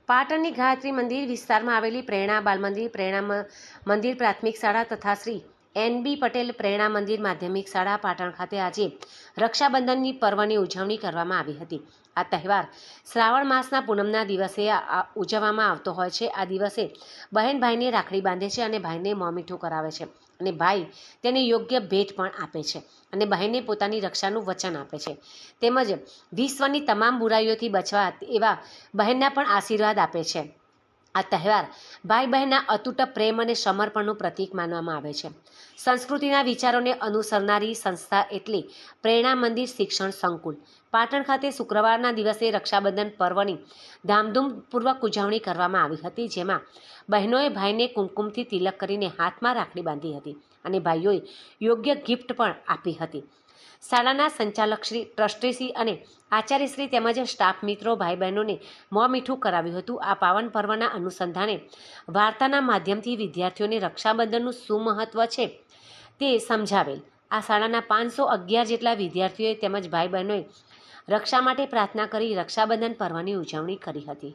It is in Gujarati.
પાટણની ગાયત્રી મંદિર વિસ્તારમાં આવેલી પ્રેરણા બાલ મંદિર, પ્રેરણા મંદિર પ્રાથમિક શાળા તથા શ્રી NB પટેલ પ્રેરણા મંદિર માધ્યમિક શાળા પાટણ ખાતે આજે રક્ષાબંધનની પર્વની ઉજવણી કરવામાં આવી હતી। આ તહેવાર શ્રાવણ માસના પૂનમના દિવસે ઉજવવામાં આવતો હોય છે। આ દિવસે બહેન ભાઈને રાખડી બાંધે છે અને ભાઈને મોં મીઠું કરાવે છે અને ભાઈ તેને યોગ્ય ભેટ પણ આપે છે અને બહેને પોતાની રક્ષાનું વચન આપે છે તેમજ વિશ્વની તમામ બુરાઈઓથી બચવા એવા બહેનના પણ આશીર્વાદ આપે છે। આ તહેવાર ભાઈ બહેનના અતૂટ પ્રેમ અને સમર્પણનું પ્રતીક માનવામાં આવે છે। સંસ્કૃતિના વિચારોને અનુસરનારી સંસ્થા એટલે પ્રેરણા મંદિર શિક્ષણ સંકુલ। પાટણ ખાતે શુક્રવારના દિવસે રક્ષાબંધન પર્વની ધામધૂમપૂર્વક ઉજવણી કરવામાં આવી હતી, જેમાં બહેનોએ ભાઈને કુમકુમથી તિલક કરીને હાથમાં રાખડી બાંધી હતી અને ભાઈઓએ યોગ્ય ગિફ્ટ પણ આપી હતી। શાળાના સંચાલકશ્રી, ટ્રસ્ટીશ્રી અને આચાર્યશ્રી તેમજ સ્ટાફ મિત્રો ભાઈ બહેનોને મોં મીઠું કરાવ્યું હતું। આ પાવન પર્વના અનુસંધાને વાર્તાના માધ્યમથી વિદ્યાર્થીઓને રક્ષાબંધનનું શું મહત્વ છે તે સમજાવેલ। આ શાળાના 511 જેટલા વિદ્યાર્થીઓએ તેમજ ભાઈ બહેનોએ રક્ષા માટે પ્રાર્થના કરી રક્ષાબંધન પર્વની ઉજવણી કરી હતી।